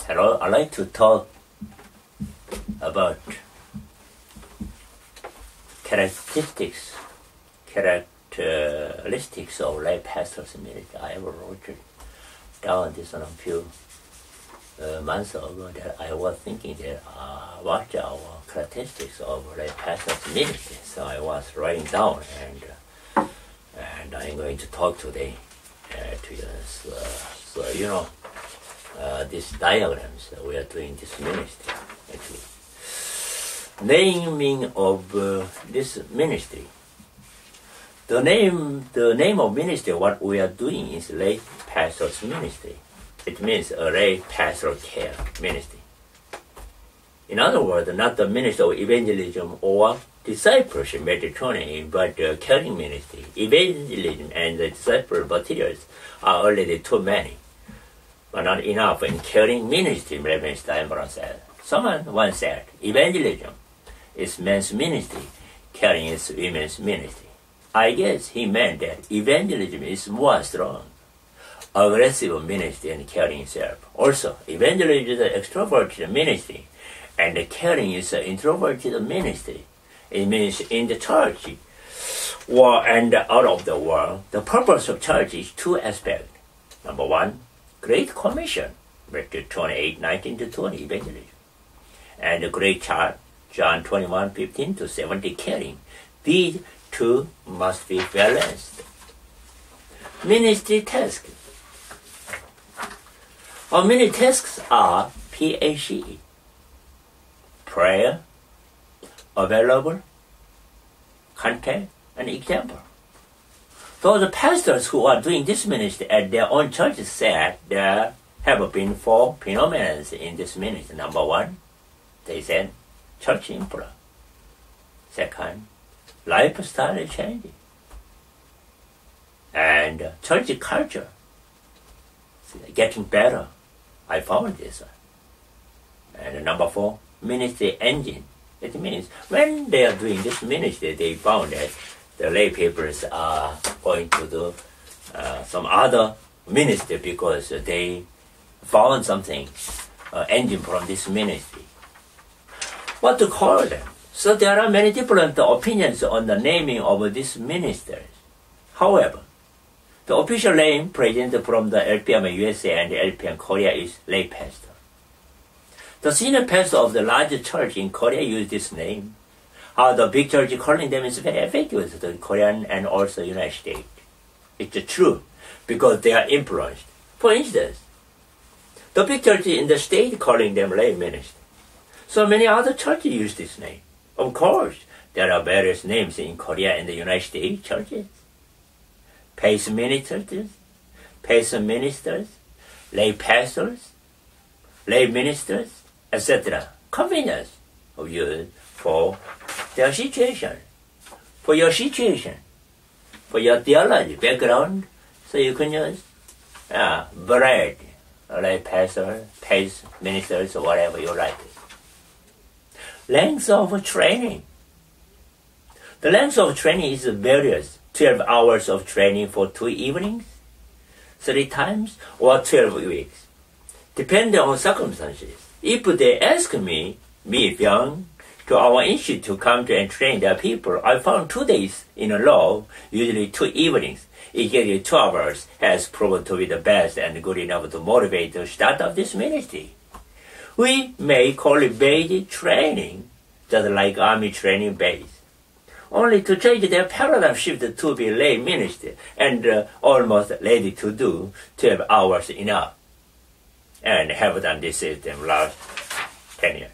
Hello, I'd like to talk about characteristics of lay pastors ministry. I wrote it down this a few months ago that I was thinking that what are our characteristics of lay pastors ministry. So I was writing down and I'm going to talk today to you. So you know, these diagrams we are doing this ministry actually. Naming of this ministry. The name of ministry, what we are doing is lay pastors ministry. It means a lay pastoral care ministry. In other words, not the ministry of evangelism or discipleship Mediterranean, but caring ministry. Evangelism and the disciple materials are already too many, but not enough in caring ministry, Reverend Steinbrenner said. Someone once said, evangelism is men's ministry, caring is women's ministry. I guess he meant that evangelism is more strong, aggressive ministry and caring itself. Also, evangelism is an extroverted ministry, and caring is an introverted ministry. It means in the church and out of the world, the purpose of church is two aspects. Number one, Great Commission, Matthew 28, 19-20, evangelism. And the Great Charge, John 21, 15-17, caring. These two must be balanced. Ministry tasks. Our many tasks are PACE, prayer, available, contact, and example. Those pastors who are doing this ministry at their own churches said there have been four phenomena in this ministry. Number one, they said, church influence. Second, lifestyle change. And church culture getting better. I found this one. And number four, ministry engine. It means when they are doing this ministry, they found that the lay peoples are going to do some other ministry because they found something, engine from this ministry. What to call them? So there are many different opinions on the naming of these ministers. However, the official name presented from the LPM USA and the LPM Korea is lay pastor. The senior pastor of the large church in Korea use this name. The big church calling them is very effective to the Korean and also United States. It's true because they are influenced. For instance, the big church in the state calling them lay minister. So many other churches use this name. Of course, there are various names in Korea and the United States churches. Pace ministers, lay pastors, lay ministers, etc. Convenience of use for their situation, for your situation, for your theology background, so you can use variety, lay pastor, pace ministers, or whatever you like. Length of training. The length of training is various. 12 hours of training for 2 evenings, 3 times, or 12 weeks, depending on circumstances. If they ask me, Byung, to our institute to come to and train their people, I found 2 days in a row, usually 2 evenings. Exactly 2 hours has proven to be the best and good enough to motivate the start of this ministry. We may call it basic training, just like army training base, only to change their paradigm shift to be lay ministry and almost ready to do 12 hours enough, and have done this system last 10 years.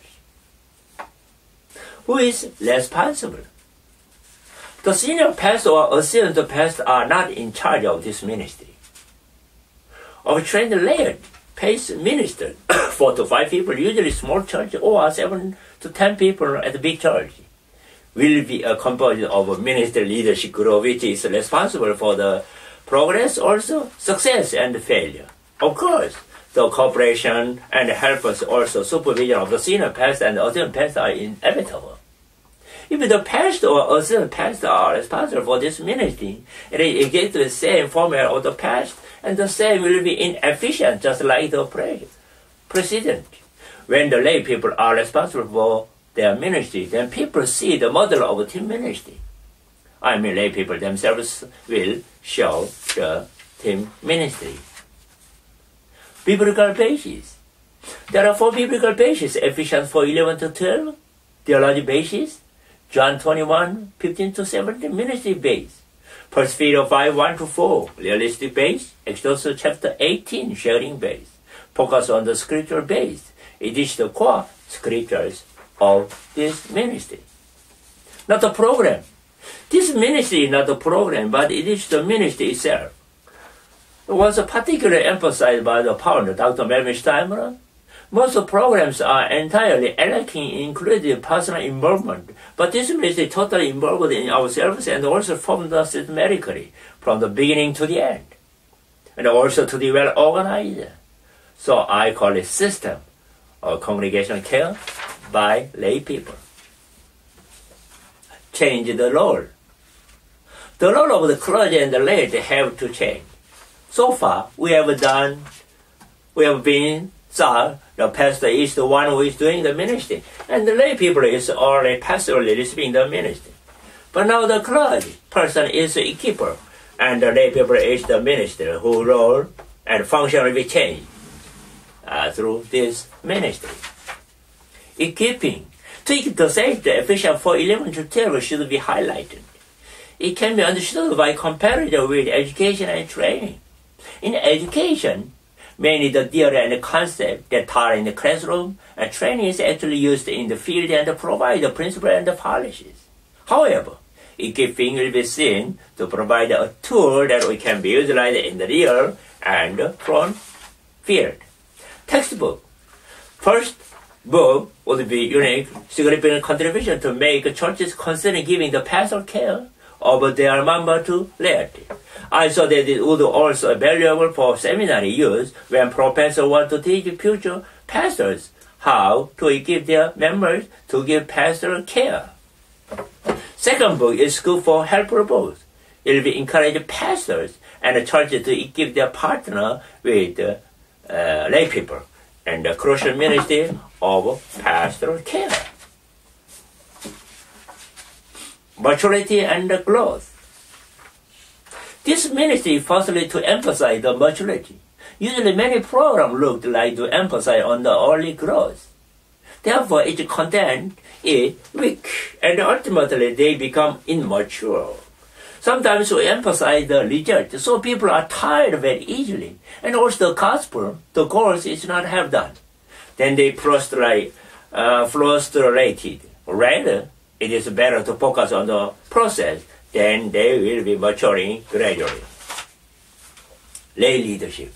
Who is responsible? The senior pastor or assistant pastor are not in charge of this ministry. Of trained lay pace minister, 4 to 5 people, usually small church, or 7 to 10 people at the big church, will be a composite of a ministry leadership group which is responsible for the progress, also success and failure. Of course, the cooperation and help us also supervision of the senior pastor and the assistant pastor are inevitable. If the pastor or assistant pastor are responsible for this ministry, it gets the same formula of the past, and the same will be inefficient, just like the prayer. precedent. When the lay people are responsible for their ministry, then people see the model of a team ministry. I mean, lay people themselves will show the team ministry. Biblical basis. There are 4 biblical bases: Ephesians 4:11-12, theology basis, John 21:15-17, ministry base, 1 Peter 5:1-4, realistic base, Exodus chapter 18, sharing base, focus on the scriptural base. It is the core scriptures of this ministry. Not the program. This ministry is not the program, but it is the ministry itself. It was particularly emphasized by the founder, Dr. Melvin Steinbrenner. Most programs are entirely lacking including personal involvement, but this ministry is totally involved in ourselves and also formed us systematically from the beginning to the end, and also to be well organized. So I call it system of congregational care by lay people. Change the role. The role of the clergy and the laity have to change. So far, we have been thought the pastor is the one who is doing the ministry, and the lay people is only pastorally receiving the ministry. But now the clergy person is the keeper, and the lay people is the minister, whose role and function will be changed through this ministry. Equipping. To equip the saints, Ephesians 4:11-12 should be highlighted. It can be understood by comparison with education and training. In education, mainly the theory and concept that taught in the classroom, and training is actually used in the field and provide the principles and the policies. However, equipping will be seen to provide a tool that we can be utilized in the real and front field. Textbook. First book would be unique, significant contribution to make churches consider giving the pastoral care of their member to laity. I thought that it would also be valuable for seminary use when professors want to teach future pastors how to equip their members to give pastoral care. Second book is good for helper both. It will encourage pastors and churches to equip their partner with lay people and the crucial ministry of pastoral care. Maturity and growth. This ministry firstly to emphasize the maturity. Usually many programs look like to emphasize on the early growth. Therefore, its content is weak, and ultimately they become immature. Sometimes we emphasize the result, so people are tired very easily, and also the gospel, the goals is not have done. Then they frustrated. Rather, it is better to focus on the process, then they will be maturing gradually. Lay leadership.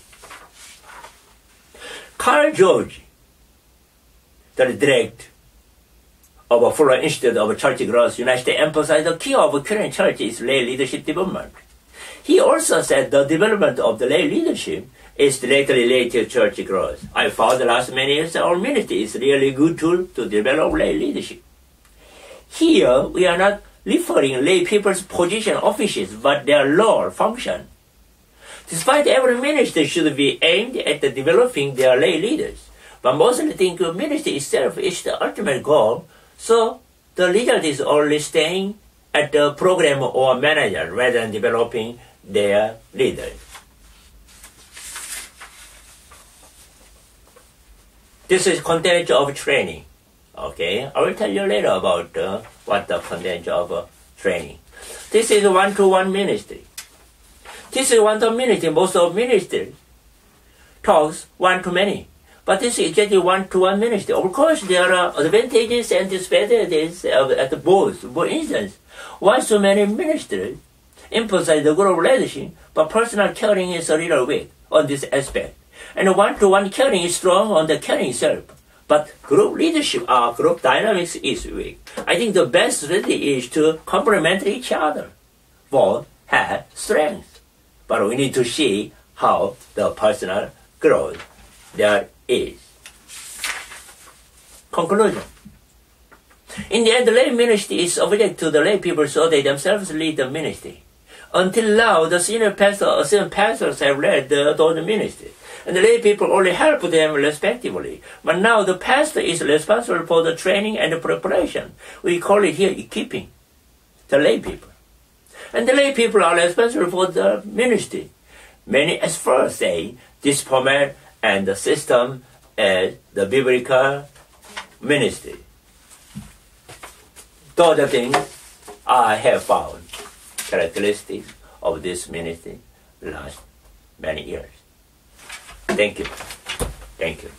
Carl George, the director of Fuller Institute of Church Growth, United States, emphasized the key of current church is lay leadership development. He also said the development of the lay leadership is directly related to church growth. I found the last many years our ministry is really good tool to develop lay leadership. Here, we are not referring lay people's position offices, but their role, function. Despite every ministry should be aimed at developing their lay leaders, but mostly think ministry itself is the ultimate goal, so the result is only staying at the program or manager rather than developing their leaders. This is content of training. Okay, I will tell you later about what the content of training. This is one-to-one ministry. This is one-to-one ministry. Most of ministry talks one-to-many. But this is exactly one-to-one ministry. Of course, there are advantages and disadvantages at both. For instance, one-to-many ministry emphasize the group leadership, but personal caring is a little weak on this aspect. And one-to-one caring is strong on the caring itself. But group leadership or group dynamics is weak. I think the best strategy is to complement each other. Both have strengths. But we need to see how the personal growth there is. Conclusion. In the end, the lay ministry is subject to the lay people so they themselves lead the ministry. Until now, the senior pastor or assistant pastors have led those ministries. And the lay people only help them respectively. But now the pastor is responsible for the training and the preparation. We call it here equipping the lay people. And the lay people are responsible for the ministry. Many experts say this format and the system as the biblical ministry. Those are things I have found characteristics of this ministry last many years. Thank you. Thank you.